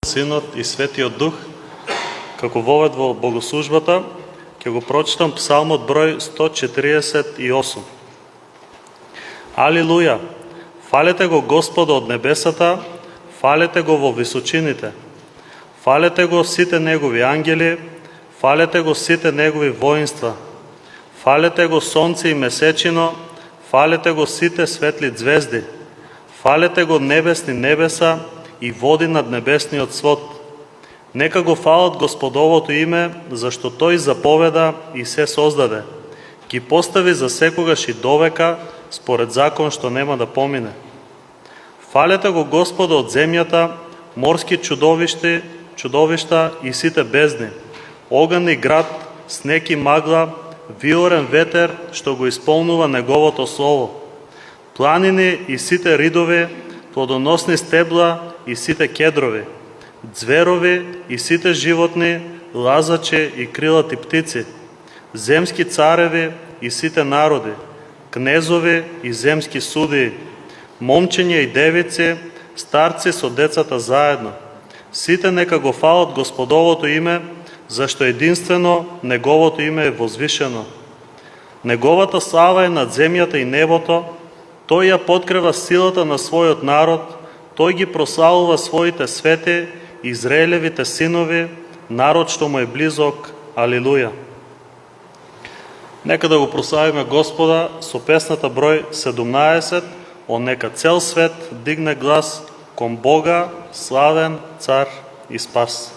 Синот и Светиот Дух, како вовед во богослужбата, ќе го прочитам псалмот број 148. Алилуја! Фалете го Господа од небесата, фалете го во височините, фалете го сите негови ангели, фалете го сите негови воинства, фалете го сонце и месечино, фалете го сите светли звезди, фалете го небесни небеса и води над небесниот свод. Нека го фалат Господовото име, зашто тој заповеда и се создаде. Ги постави за секогаш и довека, според закон што нема да помине. Фалете го Господа од земјата, морски чудовишта и сите бездни, оган и град, снег и магла, виорен ветер што го исполнува неговото слово. Планини и сите ридови, плодоносни стебла и сите кедрови, зверови и сите животни, лазачи и крилати птици, земски цареви и сите народи, кнезови и земски судии, момчиња и девици, старци со децата заедно. Сите нека го фалат Господовото име, зашто единствено неговото име е возвишено. Неговата слава е над земјата и небото, тој ја подкрива силата на својот народ, тој ги прославува своите свети, Израелевите синови, народ што му е близок. Алилуја! Нека да го прославиме Господа со песната број 17, о нека цел свет дигне глас кон Бога, славен цар и спас.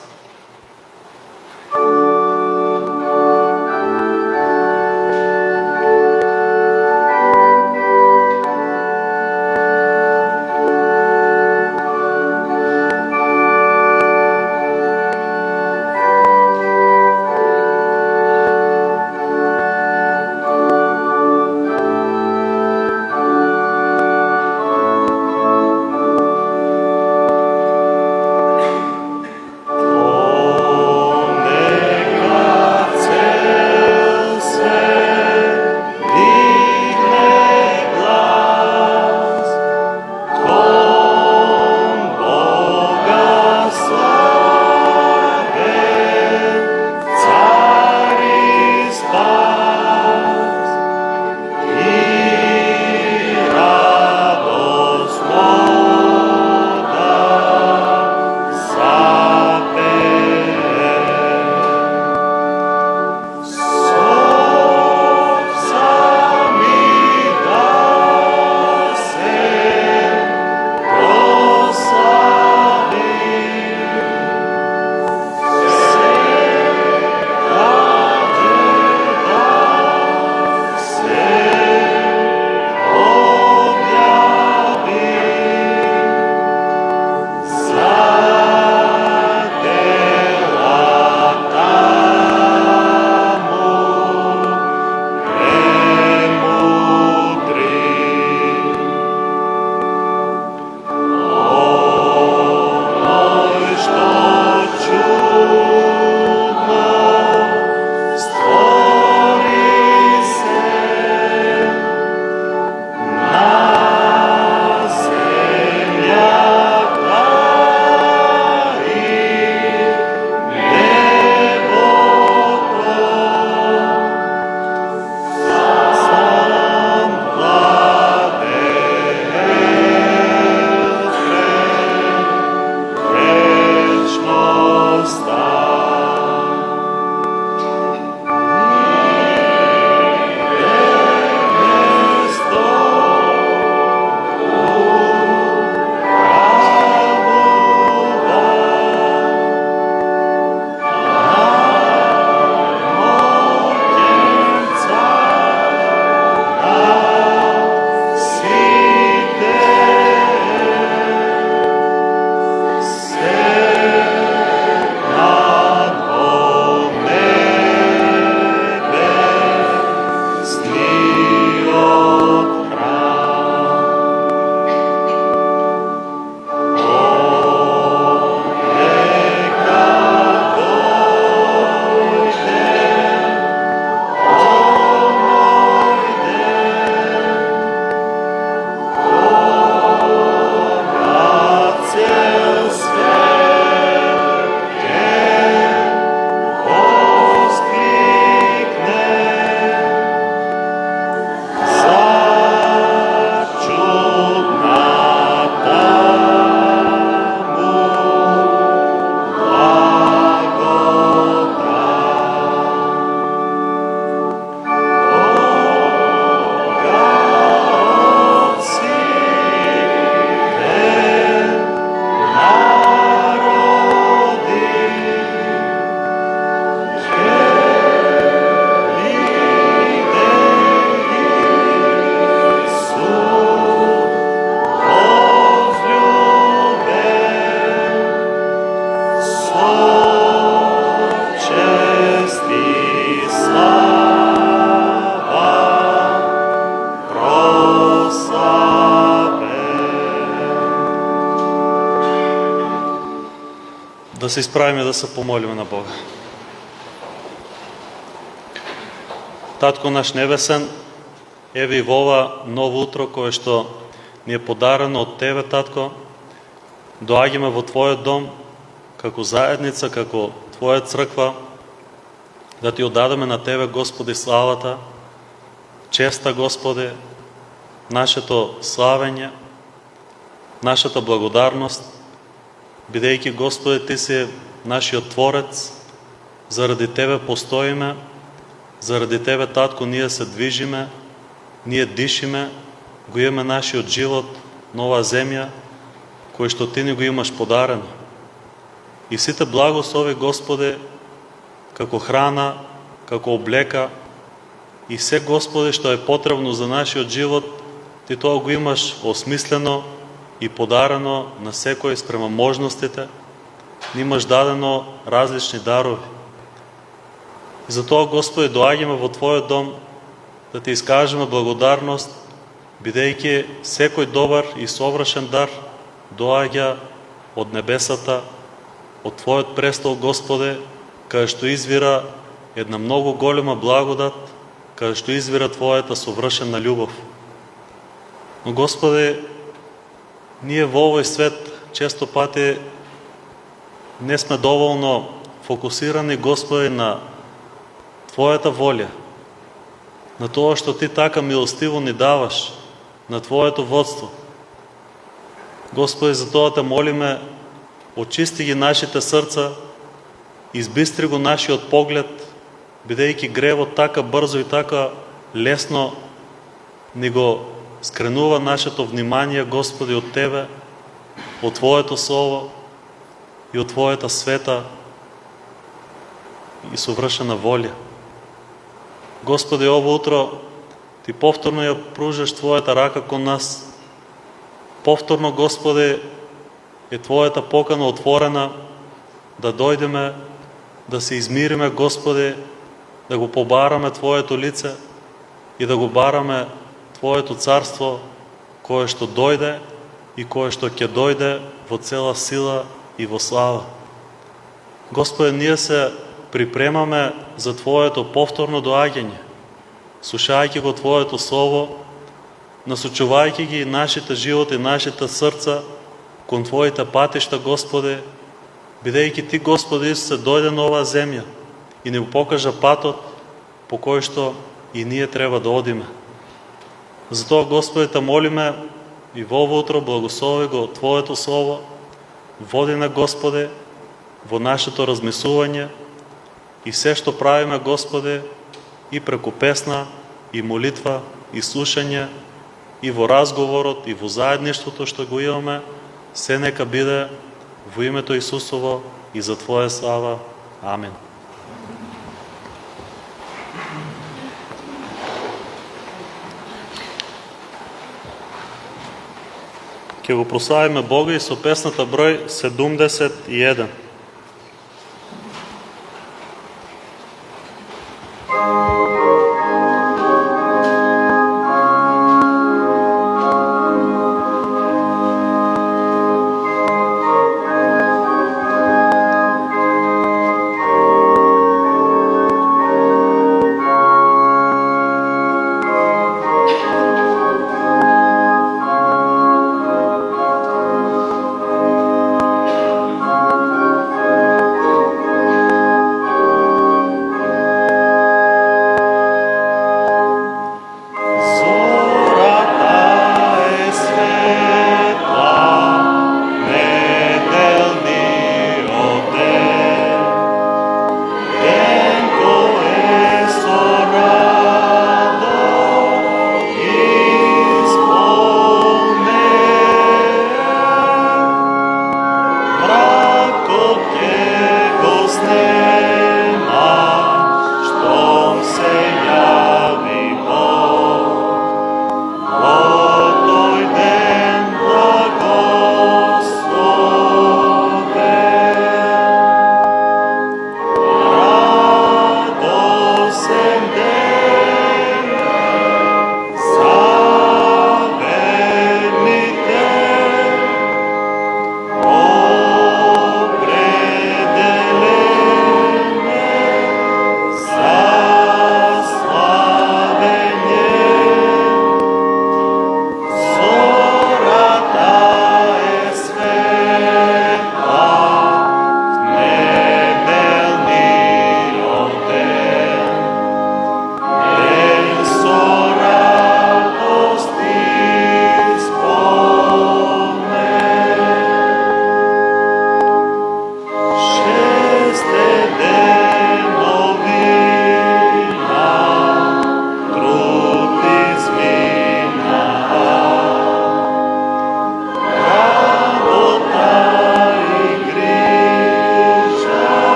Да се изправим и да се помолим на Бога. Татко наш небесен, еве и во ова ново утро кое што ни е подарено од Тебе, Татко, доаѓаме во Твојот дом, како заедница, како Твоја црква, да Ти отдадеме на Тебе, Господи, славата, честа, Господи, нашето славење, нашата благодарност, бидејќи, Господи, Ти си нашиот Творец, заради Тебе постоиме, заради Тебе, Татко, ние се движиме, ние дишиме, го имаме нашиот живот на оваа земја, кој што Ти ни го имаш подарено. И сите благослови, Господи, како храна, како облека, и се, Господи, што е потребно за нашиот живот, Ти тоа го имаш осмислено и подарено на секој спрема можностите, ни имаш дадено различни дарови. И затоа, Господи, доаѓаме во Твојот дом да Ти искажеме благодарност, бидејќи секој добар и совршен дар доаѓа од небесата, од Твојот престол, Господи, каде што извира една многу голема благодат, каде што извира Твојата совршена љубов. Но, Господи, ние во овој свет често пати не сме доволно фокусирани, Господи, на Твојата волја, на тоа што Ти така милостиво ни даваш, на Твоето водство. Господи, за тоа Те молиме, очисти ги нашите срца, избистри го нашиот поглед, бидејќи гревот така брзо и така лесно ни го скренува нашето внимание, Господи, од Тебе, од Твоето Слово и од Твојата света и совршена волја. Господи, ово утро Ти повторно ја пружаш Твојата рака кон нас. Повторно, Господи, е Твојата покана отворена да дојдеме, да се измириме, Господи, да го побараме Твоето лице и да го бараме Твоето царство, кое што дојде и кое што ќе дојде во цела сила и во слава. Господи, ние се припремаме за Твоето повторно доаѓање, слушајќи го Твоето Слово, насочувајќи ги нашите животи, нашите срца кон Твоите патишта, Господи, бидејќи Ти, Господи Исусе, дојде на оваа земја и ни покажа патот по кој што и ние треба да одиме. Затоа, Господи, Те молиме и во ово утро благослови го Твоето Слово, води на, Господи, во нашето размислување и се што правиме, Господи, и преку песна, и молитва, и слушање, и во разговорот, и во заедништвото што го имаме, се нека биде во името Исусово и за Твоја слава. Амин. Ќе го прославиме Бога и со песната број 71. Thank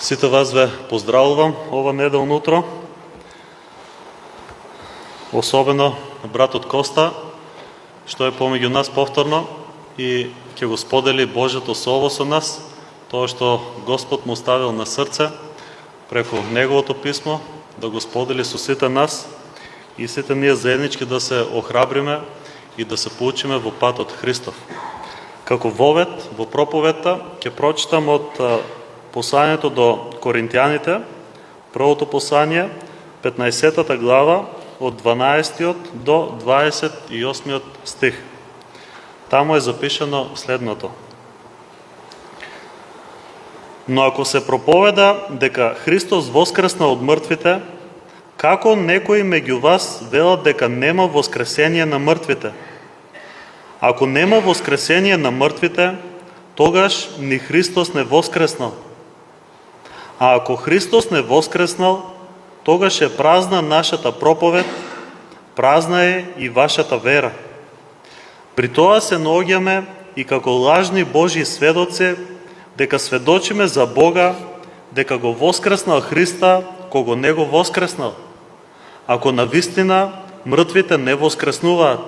Сите вас ве поздравувам ова неделно утро. Особено братот Коста, што е помеѓу нас повторно и ќе го сподели Божјото Слово со нас, тоа што Господ му ставил на срце преку неговото писмо, да го сподели со сите нас и сите ние заеднички да се охрабриме и да се поучиме во патот Христов. Како вовет, во проповедта, ќе прочитам од посланието до Коринтијаните, првото послание, 15 глава, од 12 до 28 стих. Таму е запишено следното. Но ако се проповеда дека Христос воскресна од мртвите, како некои меѓу вас велат дека нема воскресение на мртвите? Ако нема воскресение на мртвите, тогаш ни Христос не воскреснал. А ако Христос не воскреснал, тогаш е празна нашата проповед, празна е и вашата вера. При тоа се наоѓаме и како лажни Божји сведоци, дека сведочиме за Бога, дека го воскреснал Христа, кого не го воскреснал. Ако навистина мртвите не воскреснуваат.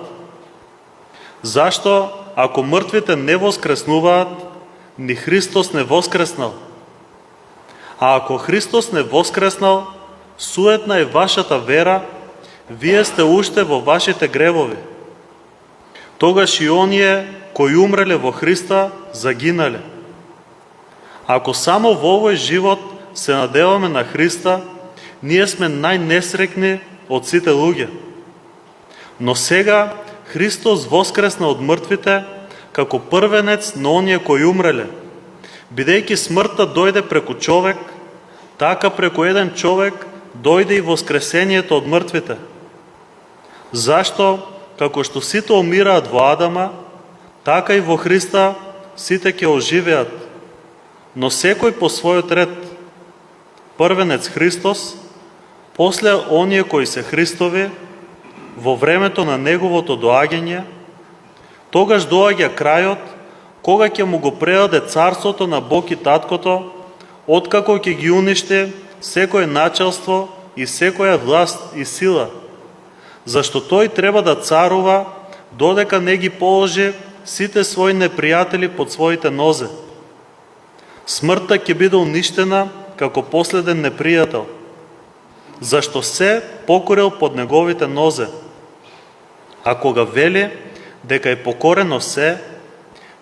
Зашто, ако мртвите не воскреснуваат, ни Христос не воскреснал. А ако Христос не воскреснал, суетна е вашата вера, вие сте уште во вашите гревови. Тогаш и оние кои умреле во Христа загинале. Ако само во овој живот се надеваме на Христа, ние сме најнесрекни од сите луѓе. Но сега Христос воскресна од мртвите како првенец на оние кои умреле. Бидејќи смртта дојде преку човек, така преку еден човек дојде и воскресението од мртвите. Зашто, како што сите умираат во Адама, така и во Христа сите ќе оживеат, но секој по својот ред. Првенец Христос, после оние кои се Христови, во времето на неговото доаѓање, тогаш доаѓа крајот, кога ќе му го предаде царството на Бог и Таткото, откако ќе ги уништи секое началство и секоја власт и сила, зашто тој треба да царува, додека не ги положи сите своји непријатели под своите нозе. Смртта ќе биде уништена како последен непријател, зашто се покорил под неговите нозе. А кога вели дека е покорено се,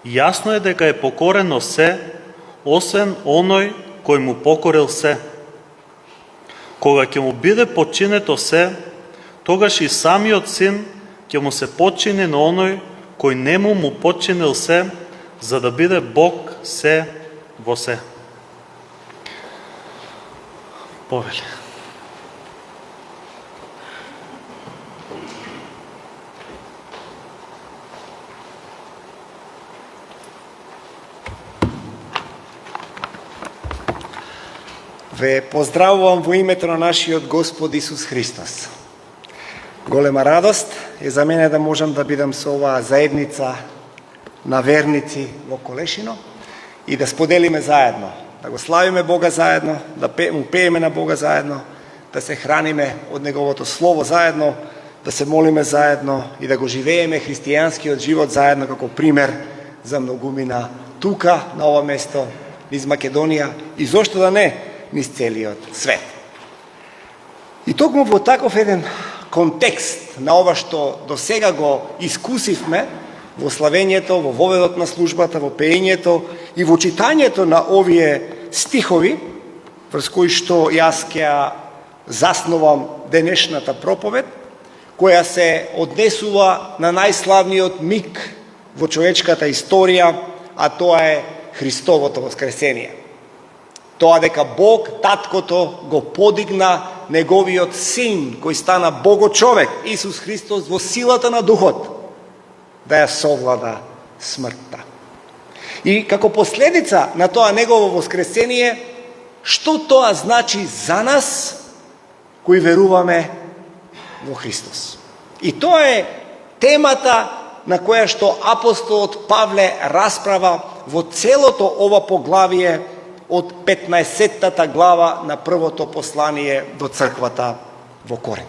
јасно е дека е покорено се, освен оној кој му покорил се. Кога ќе му биде подчинето се, тогаш и самиот син ќе му се подчини на оној кој нему му подчинил се, за да биде Бог се во се. Повели. Ве поздравувам во името на нашиот Господ Исус Христос. Голема радост е за мене да можам да бидам со оваа заедница на верници во Колешино и да споделиме заедно, да го славиме Бога заедно, да му пееме на Бога заедно, да се храниме од Неговото Слово заедно, да се молиме заедно и да го живееме христијанскиот живот заедно како пример за многумина тука, на ова место, низ Македонија и зошто да не, низ целиот свет. И токму во таков еден контекст на ова што до сега го искусивме во славењето, во воведот на службата, во пеењето и во читањето на овие стихови, врз кои што јас ќе заснувам денешната проповед, која се однесува на најславниот миг во човечката историја, а тоа е Христовото воскресение. Тоа дека Бог, Таткото, го подигна Неговиот Син, кој стана Бого-човек, Исус Христос, во силата на Духот, да ја совлада смртта. И како последица на тоа Негово воскресение, што тоа значи за нас, кои веруваме во Христос. И тоа е темата на која што апостолот Павле расправа во целото ова поглавие од 15-тата глава на првото послание до црквата во Коринт.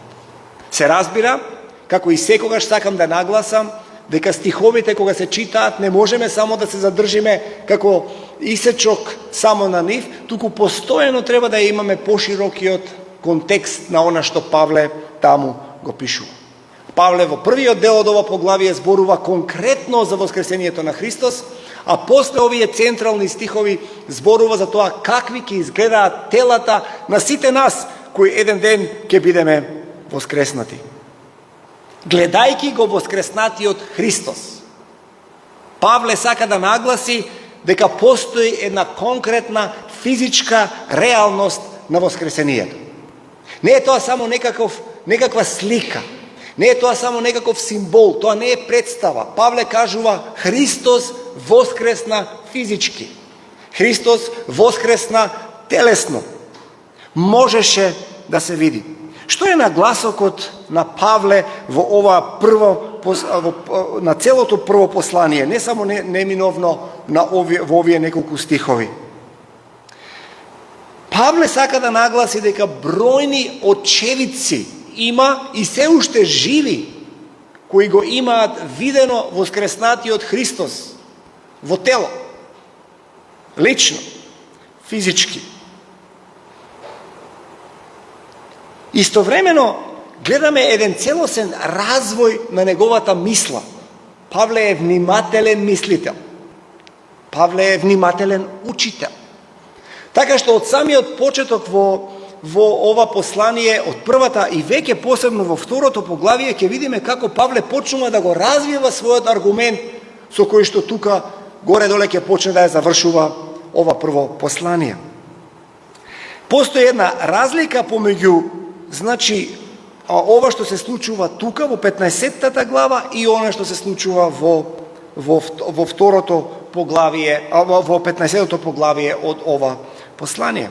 Се разбира, како и секогаш сакам да нагласам, дека стиховите кога се читаат не можеме само да се задржиме како исечок само на нив, туку постојано треба да имаме поширокиот контекст на она што Павле таму го пишува. Павле во првиот дел од ова поглавие зборува конкретно за воскресението на Христос, а после овие централни стихови зборува за тоа какви ќе изгледаат телата на сите нас кои еден ден ќе бидеме воскреснати. Гледајќи го воскреснатиот Христос, Павле сака да нагласи дека постои една конкретна физичка реалност на воскресението. Не е тоа само некаква слика, не е тоа само некаков символ, тоа не е представа. Павле кажува Христос воскресна физички. Христос воскресна телесно. Можеше да се види. Што е нагласокот на Павле во ова на целото прво послание, не само неминовно во овие неколку стихови? Павле сака да нагласи дека бројни очевидци има и се уште живи, кои го имаат видено воскреснатиот Христос во тело, лично, физички. Истовремено гледаме еден целосен развој на неговата мисла. Павле е внимателен мислител. Павле е внимателен учител. Така што од самиот почеток во ова послание, од првата и веќе посебно во второто поглавие, ќе видиме како Павле почнува да го развива својот аргумент со кој што тука горе-доле ќе почне да ја завршува ова прво послание. Постои една разлика помеѓу ова што се случува тука во 15-тата глава и она што се случува во второто поглавие, во 15-тото поглавие од ова послание.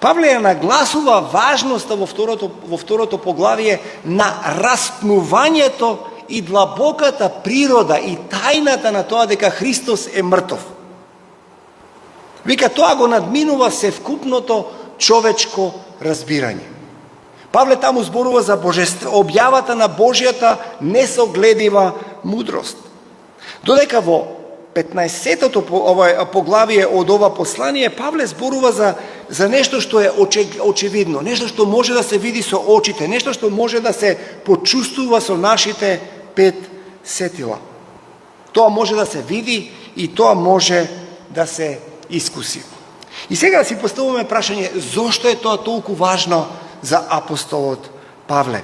Павле ја нагласува важноста во второто поглавие на распнувањето и длабоката природа и тајната на тоа дека Христос е мртов. Вика, тоа го надминува севкупното човечко разбирање. Павле таму зборува за објавата на Божјата несогледива мудрост. Додека во 15-тото поглавие од ова послание, Павле зборува за нешто што е очевидно, нешто што може да се види со очите, нешто што може да се почувствува со нашите 5 сетила. Тоа може да се види и тоа може да се искуси. И сега да си поставуваме прашање, зошто е тоа толку важно за апостолот Павле?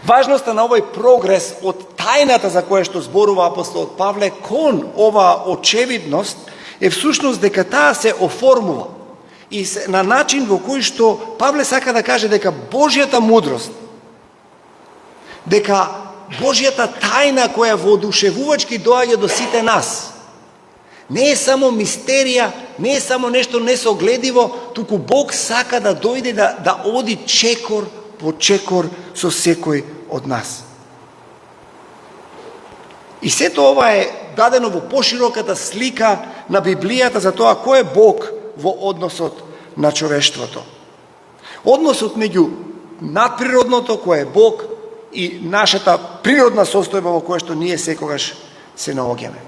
Важноста на овој прогрес од тајната за која што зборува апостолот Павле кон ова очевидност е всушност дека таа се оформува и на начин во кој што Павле сака да каже дека Божјата мудрост, дека Божјата тајна која воодушевувачки доаѓа до сите нас, не е само мистерија, не е само нешто несогледиво, туку Бог сака да дојде да оди чекор по чекор со секој од нас. И сето ова е дадено во пошироката слика на Библијата за тоа кој е Бог во односот на човештвото. Односот меѓу надприродното кој е Бог и нашата природна состојба во која што ние секогаш се наоѓаме.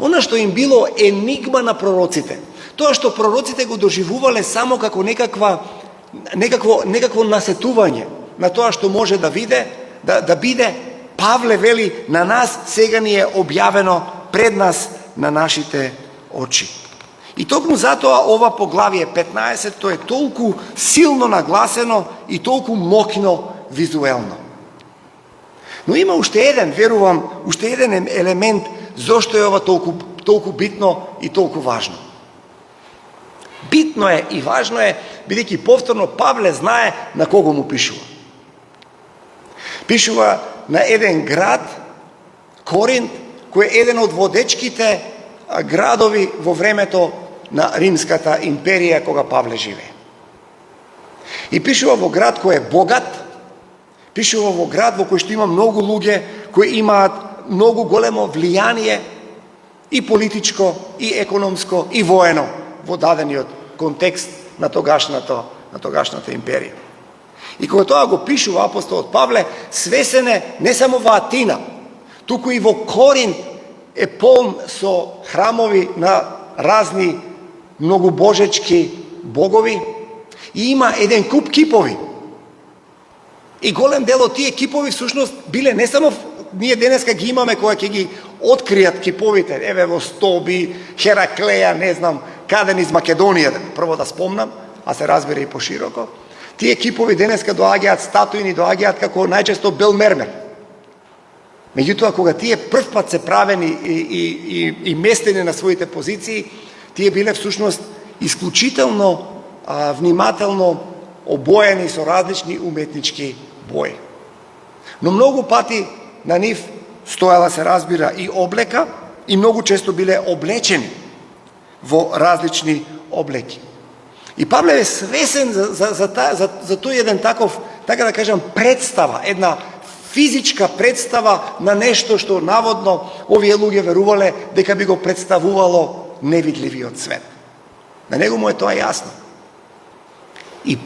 Она што им било енигма на пророците, тоа што пророците го доживувале само како некакво насетување на тоа што може да биде, Павле вели, на нас сега ни е објавено пред нас на нашите очи. И токму затоа ова поглавие 15 тоа е толку силно нагласено и толку моќно визуелно. Но има уште еден, верувам, уште еден елемент зошто е ова толку битно и толку важно. Битно е и важно е, бидејќи повторно Павле знае на кого му пишува. Пишува на еден град, Коринт, кој е еден од водечките градови во времето на Римската империја кога Павле живее. И пишува во град кој е богат, пишува во град во кој што има многу луѓе кои имаат многу големо влијание и политичко, и економско, и воено во дадениот контекст на тогашната империја. И кога тоа го пишува апостолот Павле, свесен е не само во Атина, туку и во Коринт е полн со храмови на разни многобожечки богови и има еден куп кипови. И голем дел од тие кипови всушност биле не само ние денеска ги имаме кога ќе ги откријат киповите, еве во Стоби, Хераклеја, не знам, каде низ Македонија, прво да спомнам, а се разбира и пошироко. Тие кипови денеска доаѓаат статуини, доаѓаат како најчесто бел мермер. Меѓутоа, кога тие прв пат се правени и местени на своите позиции, тие биле всушност исклучително внимателно обоени со различни уметнички бои. Но многу пати на нив стоела, се разбира, и облека, и многу често биле облечени во различни облеки. И Павле е свесен за тој еден таков, така да кажам, представа, една физичка представа на нешто што наводно овие луѓе верувале дека би го представувало невидливиот свет. На него му е тоа јасно. И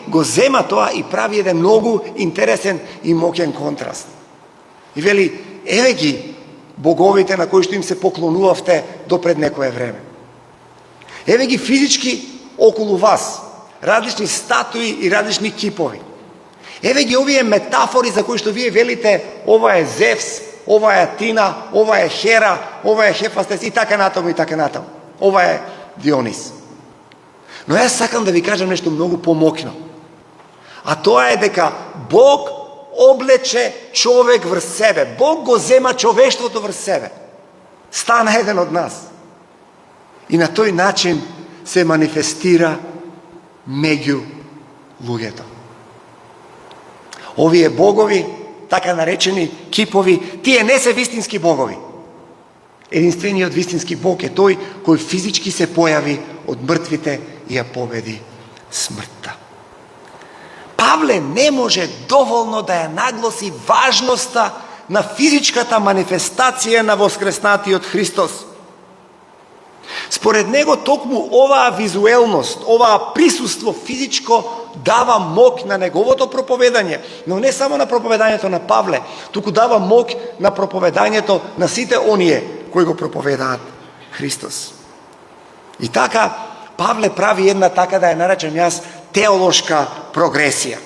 го зема тоа и прави еден многу интересен и моќен контраст. И вели, еве ги боговите на кои што им се поклонувавте до пред некое време. Еве ги физички околу вас, различни статуи и различни кипови. Еве ги овие метафори за кои што вие велите, ова е Зевс, ова е Атина, ова е Хера, ова е Хефастес и така натаму и така натаму. Ова е Дионис. Но јас сакам да ви кажам нешто многу помокно. А тоа е дека Бог облече човек врз себе. Бог го зема човештвото врз себе. Стана еден од нас. И на тој начин се манифестира меѓу луѓето. Овие богови, така наречени кипови, тие не се вистински богови. Единствениот вистински Бог е тој кој физички се појави од мртвите и ја победи смртта. Павле не може доволно да ја нагласи важноста на физичката манифестација на воскреснатиот Христос. Според него токму оваа визуелност, оваа присуство физичко дава моќ на неговото проповедање, но не само на проповедањето на Павле, туку дава моќ на проповедањето на сите оние кои го проповедаат Христос. И така Павле прави една, така да ја наречам јас, теолошка прогресија.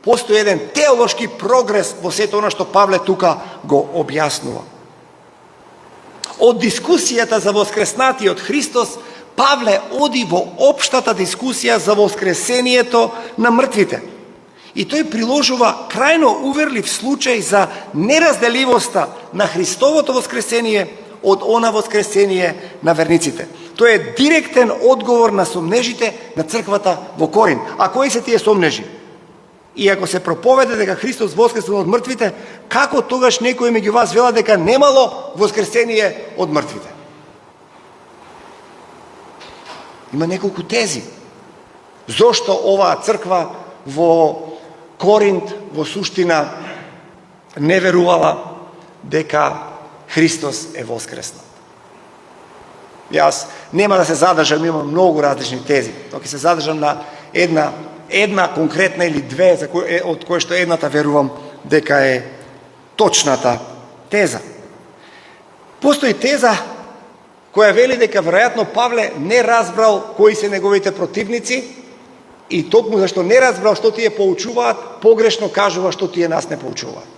Постои еден теолошки прогрес во сето она што Павле тука го објаснува. Од дискусијата за воскреснатиот Христос, Павле оди во општата дискусија за воскресението на мртвите. И тој приложува крајно уверлив случај за неразделивоста на Христовото воскресение од она воскресение на верниците. Тој е директен одговор на сомнежите на црквата во Коринт. А кои се тие сомнежи? И ако се проповеда дека Христос воскреснал од мртвите, како тогаш некои меѓу вас вела дека немало воскресение од мртвите? Има неколку тези. Зошто оваа црква во Коринт во суштина не верувала дека Христос е воскреснат? Јас нема да се задржам, имам многу различни тези. Токи се задржам на една конкретна или две, од кои што едната верувам дека е точната теза. Постои теза која вели дека веројатно Павле не разбрал кои се неговите противници и токму зашто не разбрал што тие поучуваат, погрешно кажува што тие нас не поучуваат.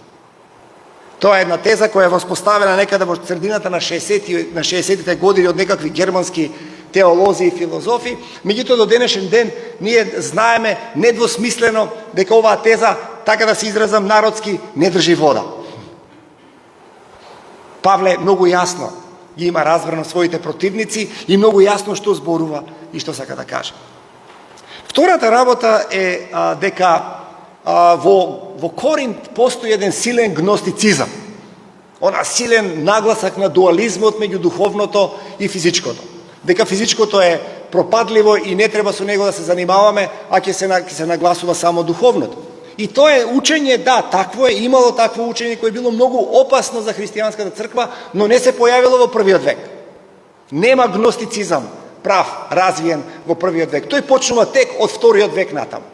Тоа е една теза која е воспоставена некаде во средината на 60-тите години од некакви германски теолози и филозофи, меѓутоа до денешен ден ние знаеме недвосмислено дека оваа теза, така да се изразам народски, не држи вода. Павле многу јасно ги има разбрано своите противници и многу јасно што зборува и што сака да каже. Втората работа е дека во Коринт постои еден силен гностицизам. Она силен нагласак на дуализмот меѓу духовното и физичкото. Дека физичкото е пропадливо и не треба со него да се занимаваме, а ќе се нагласува само духовното. И тоа е учење, да, такво е, имало такво учење кое било многу опасно за христијанската црква, но не се појавило во првиот век. Нема гностицизам прав, развиен во првиот век. Тој почнува тек од вториот век натаму.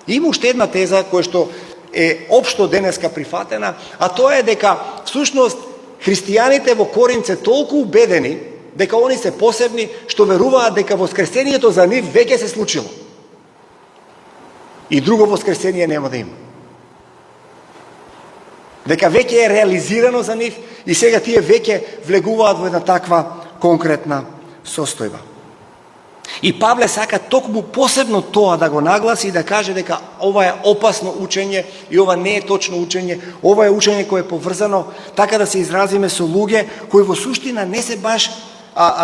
Има уште една теза која што е општо денеска прифатена, а тоа е дека всушност христијаните во Коринт се толку убедени дека они се посебни што веруваат дека воскресението за нив веќе се случило. И друго воскресение нема да има. Дека веќе е реализирано за нив и сега тие веќе влегуваат во една таква конкретна состојба. И Павле сака токму посебно тоа да го нагласи и да каже дека ова е опасно учење и ова не е точно учење, ова е учење кое е поврзано, така да се изразиме со луѓе кои во суштина не се баш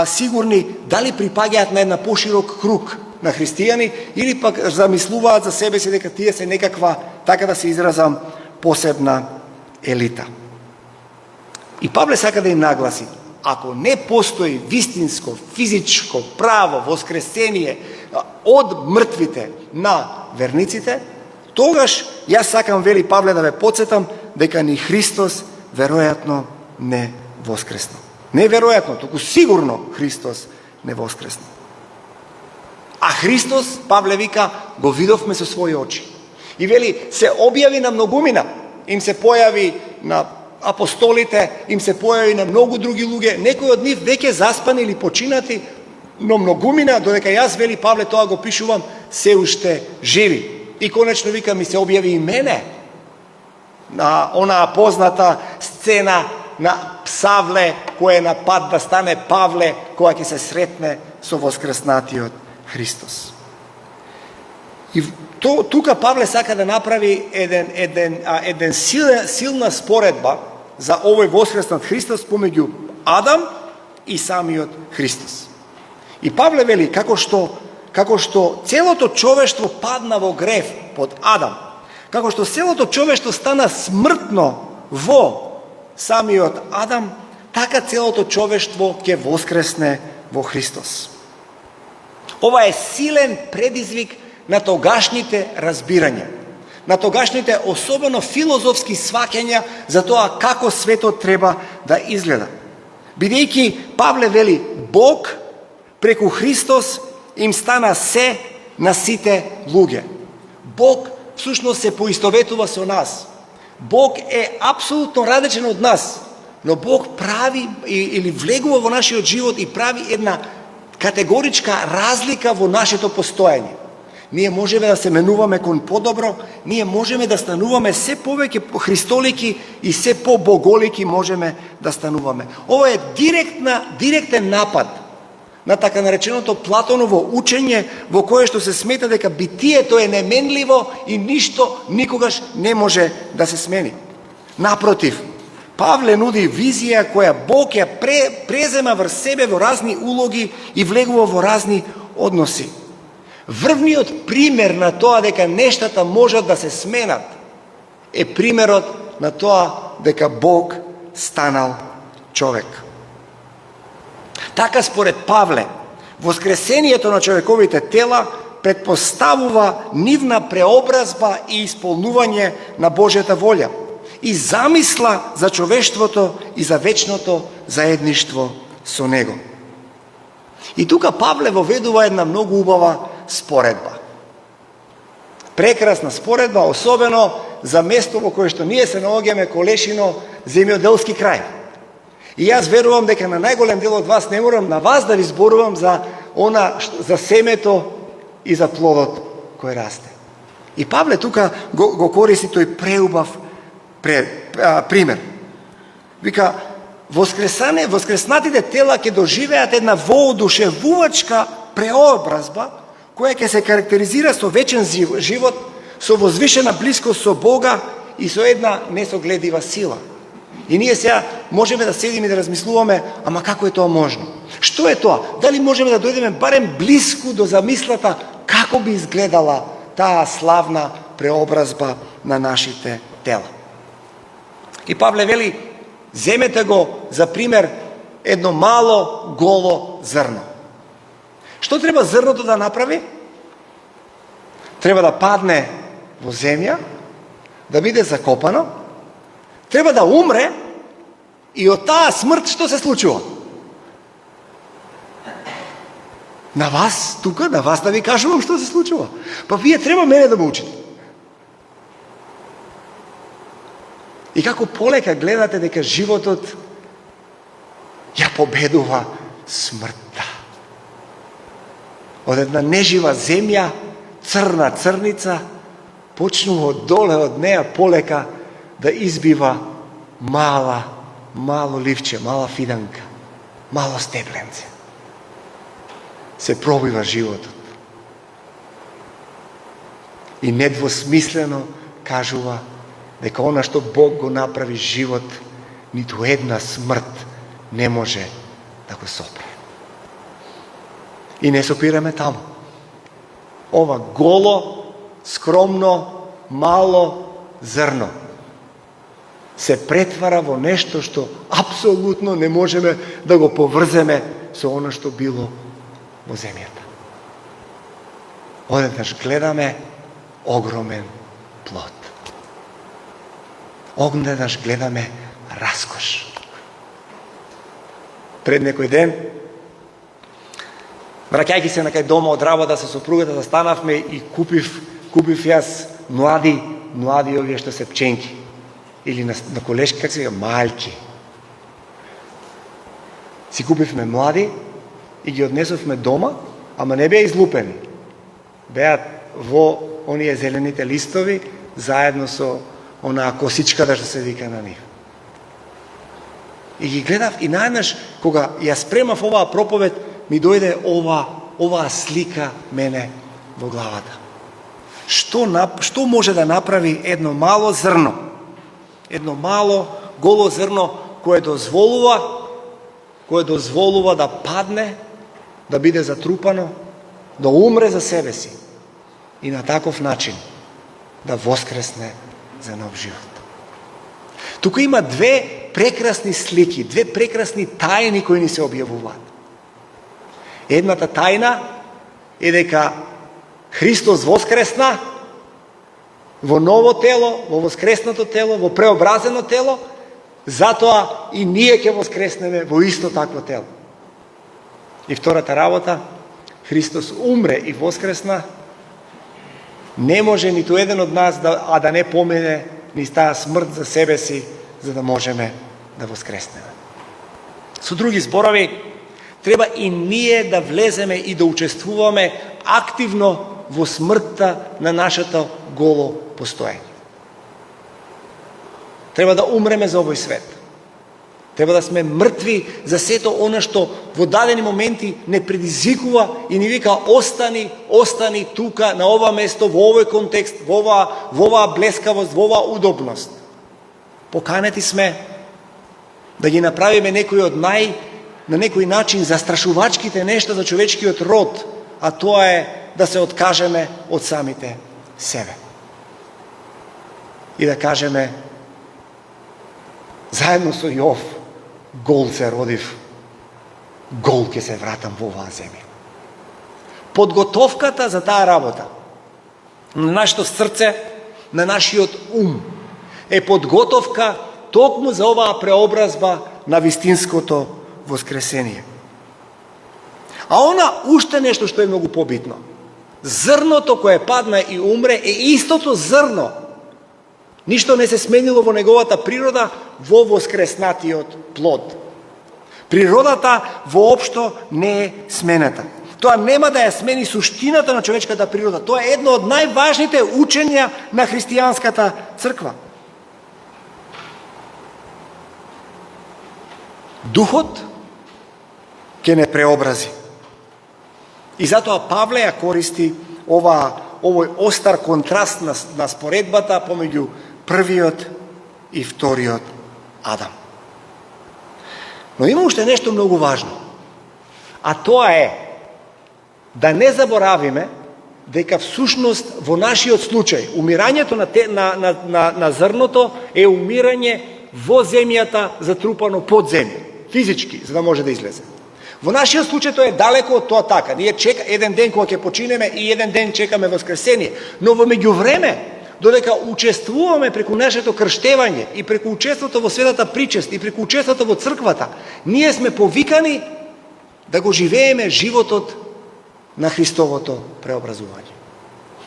сигурни дали припаѓаат на една поширок круг на христијани или пак замислуваат за себе си дека тие се некаква, така да се изразам, посебна елита. И Павле сака да им нагласи, ако не постои вистинско, физичко, право воскресение од мртвите на верниците, тогаш јас сакам, вели Павле, да ве подсетам дека ни Христос веројатно не воскресна. Не веројатно, туку сигурно Христос не воскресна. А Христос, Павле вика, го видовме со своји очи. И вели, се објави на многумина, им се појави на апостолите, им се појави на многу други луѓе, некои од нив веќе заспани или починати, но многумина, додека јас, вели Павле, тоа го пишувам, се уште живи. И конечно вика, ми се објави и мене на онаа позната сцена на Савле, кој е на пат да стане Павле, која ќе се сретне со воскреснатиот Христос. И тука Павле сака да направи еден силна споредба за овој воскреснат Христос помеѓу Адам и самиот Христос. И Павле вели, како што целото човештво падна во грев под Адам, како што целото човештво стана смртно во самиот Адам, така целото човештво ќе воскресне во Христос. Ова е силен предизвик на тогашните разбирања, на тогашните особено филозофски сваќања за тоа како светот треба да изгледа. Бидејќи Павле вели, Бог преку Христос им стана се на сите луѓе. Бог всушност се поистоветува со нас. Бог е апсолутно различен од нас, но Бог прави или влегува во нашиот живот и прави една категоричка разлика во нашето постоење. Ние можеме да се менуваме кон подобро, ние можеме да стануваме се повеќе христолики и се побоголики можеме да стануваме. Ова е директен напад на така нареченото Платоново учење во кое што се смета дека битието е неменливо и ништо никогаш не може да се смени. Напротив, Павле нуди визија која Бог ја презема врз себе во разни улоги и влегува во разни односи. Врвниот пример на тоа дека нештата можат да се сменат е примерот на тоа дека Бог станал човек. Така според Павле, воскресението на човековите тела предпоставува нивна преобразба и исполнување на Божјата волја и замисла за човештвото и за вечното заедништво со него. И тука Павле воведува една многу убава споредба. Прекрасна споредба, особено за место во кое што ние се наоѓаме, Колешино, земјоделски крај. И јас верувам дека на најголем дел од вас не морам на вас да ви зборувам за семето и за плодот кој расте. И Павле тука го користи тој преубав пример. Вика, воскреснатите тела ќе доживеат една воодушевувачка преобразба која ќе се карактеризира со вечен живот, со возвишена блискост со Бога и со една несогледива сила. И ние сега можеме да седиме и да размислуваме, ама како е тоа можно? Што е тоа? Дали можеме да дојдеме барем блиску до замислата како би изгледала таа славна преобразба на нашите тела? И Павле вели, земете го за пример едно мало голо зрно. Што треба зрното да направи? Треба да падне во земја, да биде закопано, треба да умре и од таа смрт што се случува? На вас, тука, на вас да ви кажувам што се случува. Па вие треба мене да ме учите. И како полека гледате дека животот ја победува смртта. Од една нежива земја, црна црница, почнува доле од неа полека да избива мало ливче, мала фиданка, мало стебленце. Се пробива животот. И недвосмислено кажува дека она што Бог го направи живот, ниту една смрт не може да го сопре. И не сопираме таму. Ова голо, скромно, мало зрно се претвара во нешто што апсолутно не можеме да го поврземе со оно што било во земјата. Одеднаш гледаме огромен плод. Одеднаш гледаме раскош. Пред некој ден, враќајќи се на кај дома од работа со сопругата, застанавме и купив јас млади овие што се пченки. Или на колешки, как се вика, мальки. Си купивме млади и ги однесовме дома, ама не беа излупени. Беа во оние зелените листови, заедно со онаа косичката што се вика на нив. И ги гледав и наеднаш, кога ја спремав оваа проповед, ми дојде оваа слика мене во главата. Што може да направи едно мало зрно? Едно мало, голо зрно кое дозволува да падне, да биде затрупано, да умре за себе си и на таков начин да воскресне за нов живот. Тука има две прекрасни слики, две прекрасни тајни кои ни се објавуваат. Едната тајна е дека Христос воскресна во ново тело, во воскреснато тело, во преобразено тело, затоа и ние ќе воскреснеме во исто такво тело. И втората работа, Христос умре и воскресна, не може ниту еден од нас да не помине низ таа смрт за себе си, за да можеме да воскреснеме. Со други зборови, треба и ние да влеземе и да учествуваме активно во смртта на нашето голо постоење. Треба да умреме за овој свет. Треба да сме мртви за сето она што во дадени моменти не предизвикува и ни вика остани тука на ова место, во овој контекст, во оваа блескавост, во оваа удобност. Поканети сме да ги направиме некои од на некој начин застрашувачките нешта за човечкиот род, а тоа е да се откажеме од самите себе. И да кажеме, заедно со Јов, гол се родив, гол ќе се вратам во оваа земја. Подготовката за таа работа на нашето срце, на нашиот ум, е подготовка токму за оваа преобразба на вистинското воскресение. А она уште нешто што е многу побитно. Зрното кое падна и умре е истото зрно. Ништо не се сменило во неговата природа во воскреснатиот плод. Природата воопшто не е сменета. Тоа нема да ја смени суштината на човечката природа. Тоа е едно од најважните учења на христијанската црква. Духот ќе не преобрази. И затоа Павле ја користи овој остар контраст на споредбата помеѓу првиот и вториот Адам. Но има уште нешто многу важно. А тоа е да не заборавиме дека всушност во нашиот случај умирањето на зрното е умирање во земјата затрупано под земја, физички, за да може да излезе. Во нашиот случај тоа е далеко од тоа така. Ние еден ден кога ќе починеме и еден ден чекаме воскресение, но во меѓувреме, додека учествуваме преку нашето крштевање и преку учеството во светата причест и преку учеството во црквата, ние сме повикани да го живееме животот на Христовото преобразување.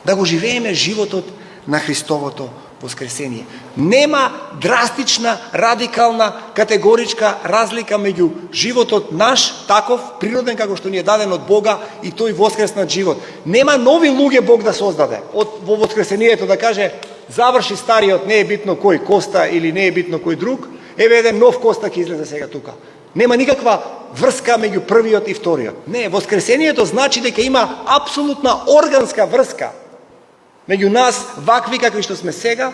Да го живееме животот на Христовото воскресение. Нема драстична, радикална, категоричка разлика меѓу животот наш, таков, природен, како што ни е даден од Бога, и тој воскреснат живот. Нема нови луѓе Бог да создаде во воскресението, да каже, заврши стариот, не е битно кој Коста или не е битно кој друг, еве еден нов Коста ќе излезе сега тука. Нема никаква врска меѓу првиот и вториот. Не, воскресението значи дека има апсолутна органска врска меѓу нас, вакви какви што сме сега,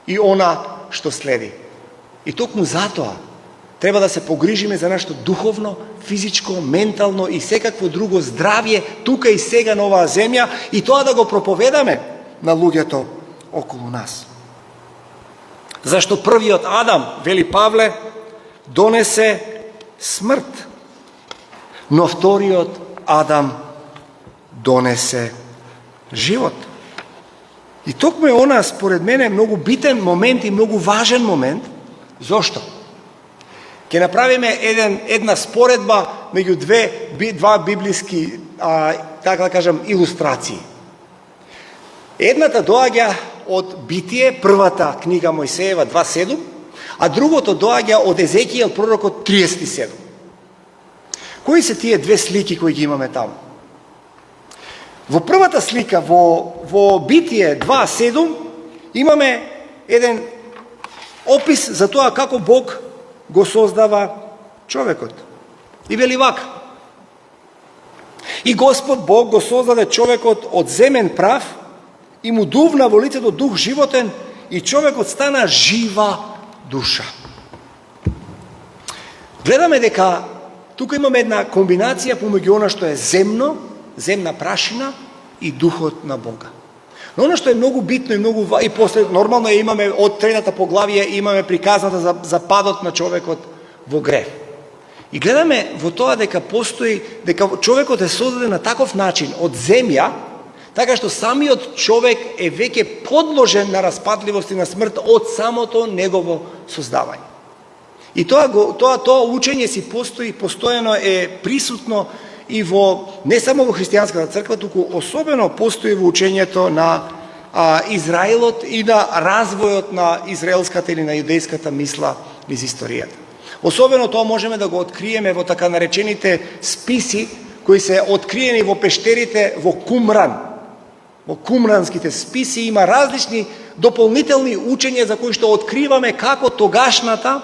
и она што следи. И токму затоа треба да се погрижиме за нашето духовно, физичко, ментално и секакво друго здравје тука и сега на оваа земја, и тоа да го проповедаме на луѓето околу нас. Зашто првиот Адам, вели Павле, донесе смрт, но вториот Адам донесе живот. И токму е она, според мене, многу битен момент и многу важен момент. Зошто? Ќе направиме една споредба меѓу два библиски, така да кажам, илустрации. Едната доаѓа од Битие, првата книга Мојсеева 2.7, а другото доаѓа од Езекијел, пророкот 37. Кои се тие две слики кои ги имаме таму? Во првата слика, во Битие 2.7, имаме еден опис за тоа како Бог го создава човекот. И вели вака: и Господ Бог го создаде човекот од земен прав и му дувна во лицето дух животен, и човекот стана жива душа. Гледаме дека тука имаме една комбинација помеѓу она што е земно, земна прашина, и духот на Бога. Но ono što je mnogo bitno i mnogo и после нормално имаме од третата поглавие имаме приказната за падот на човекот во грев. И гледаме во тоа дека постои, дека човекот е создаден на таков начин од земја, така што самиот човек е веќе подложен на распадливост и на смрт од самото негово создавање. И тоа учење си постои, постојано е присутно и не само во христијанската црква, туку особено постои во учењето на Израелот и на развојот на израелската или на јудејската мисла низ историјата. Особено тоа можеме да го откриеме во така наречените списи кои се откриени во пештерите во Кумран. Во кумранските списи има различни дополнителни учења за кои што откриваме како тогашната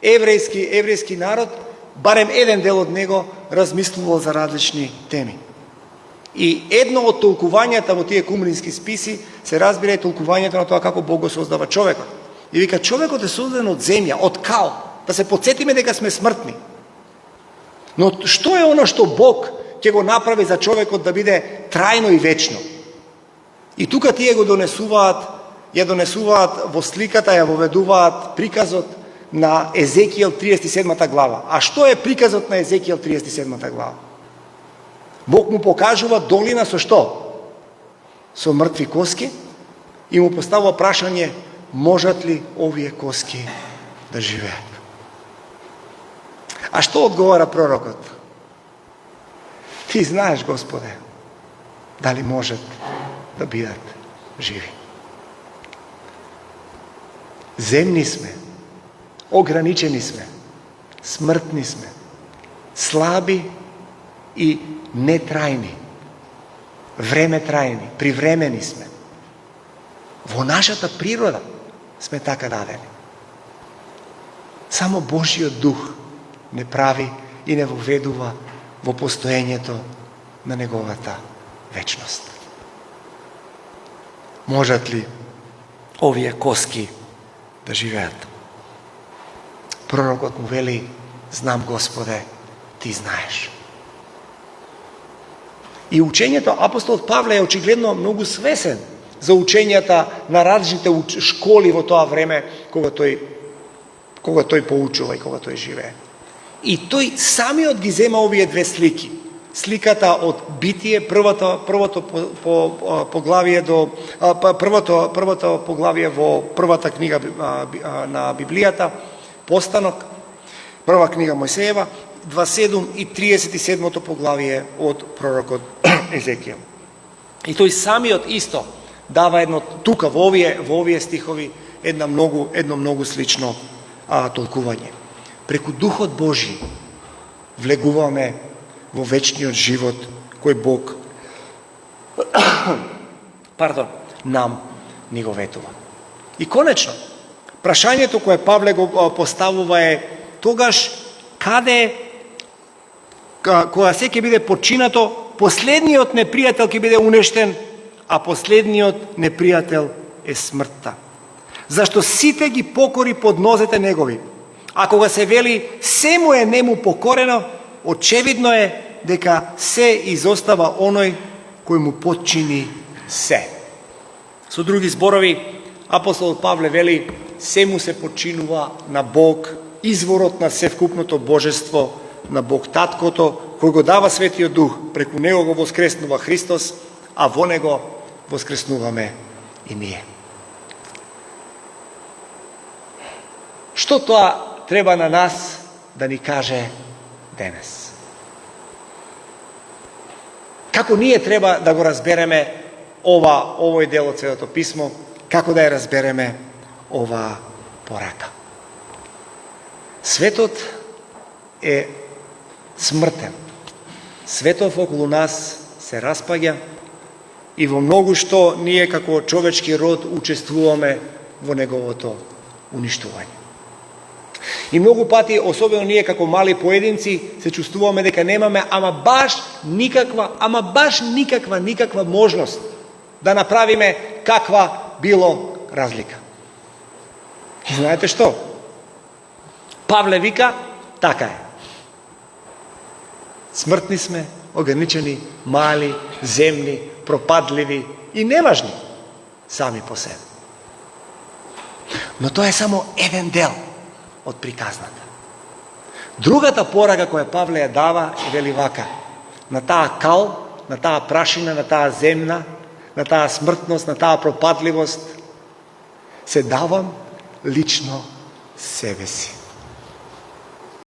еврејски народ, барем еден дел од него, размислувал за различни теми. И едно од толкувањата во тие кумрански списи се разбира и толкувањето на тоа како Бог го создава човекот. И вика, човекот е создаден од земја, од кал, да се подсетиме дека сме смртни. Но што е оно што Бог ќе го направи за човекот да биде трајно и вечно? И тука тие го ја донесуваат во сликата, ја воведуваат приказот на Езекијел 37 глава. А што е приказот на Езекијел 37 глава? Бог му покажува долина со што? Со мртви коски и му поставува прашање: можат ли овие коски да живеат? А што одговара пророкот? Ти знаеш, Господе, дали можат да бидат живи. Земни сме, ограничени сме, смртни сме, слаби и нетрајни, времетрајни, привремени сме. Во нашата природа сме така дадени. Само Божиот дух не прави и не воведува во постоењето на неговата вечност. Можат ли овие коски да живеат? Пророкот му вели: знам, Господе, ти знаеш. И учењето апостол Павле е очигледно многу свесен за учењата на различните школи во тоа време кога тој поучува и кога тој живее. И тој самиот ги зема овие две слики. Сликата од Битие, првото поглавие во првата книга на Библијата, Постанок, прва книга Мојсеева, 27 и 37 поглавие од пророкот Езекијел. И тој самиот исто дава едно тука во овие стихови едно многу слично толкување. Преку Духот Божи влегуваме во вечниот живот кој Бог нам ни го ветува. И конечно, прашањето кое Павле го поставува е тогаш кога се ќе биде починато, последниот непријател ќе биде уништен, а последниот непријател е смртта. Зашто сите ги покори под нозете негови. А кога се вели се му е нему покорено, очевидно е дека се изостава оној кој му подчини се. Со други зборови, апостол Павле вели се му се подчинува на Бог, изворот на севкупното божество, на Бог Таткото, кој го дава Светиот Дух, преку него го воскреснува Христос, а во него воскреснуваме и ние. Што тоа треба на нас да ни каже денес? Како ние треба да го разбереме овој дел од Светото писмо, како да ја разбереме оваа порака? Светот е смртен. Светот околу нас се распаѓа и во многу што ние како човечки род учествуваме во неговото уништување. И многу пати, особено ние како мали поединци, се чувствуваме дека немаме баш никаква можност да направиме каква било разлика. И знаете што? Павле вика, така е. Смртни сме, ограничени, мали, земни, пропадливи и неважни сами по себе. Но тоа е само еден дел од приказната. Другата порака која Павле ја дава е вели вака: на таа кал, на таа прашина, на таа земна, на таа смртност, на таа пропадливост се давам лично себе си.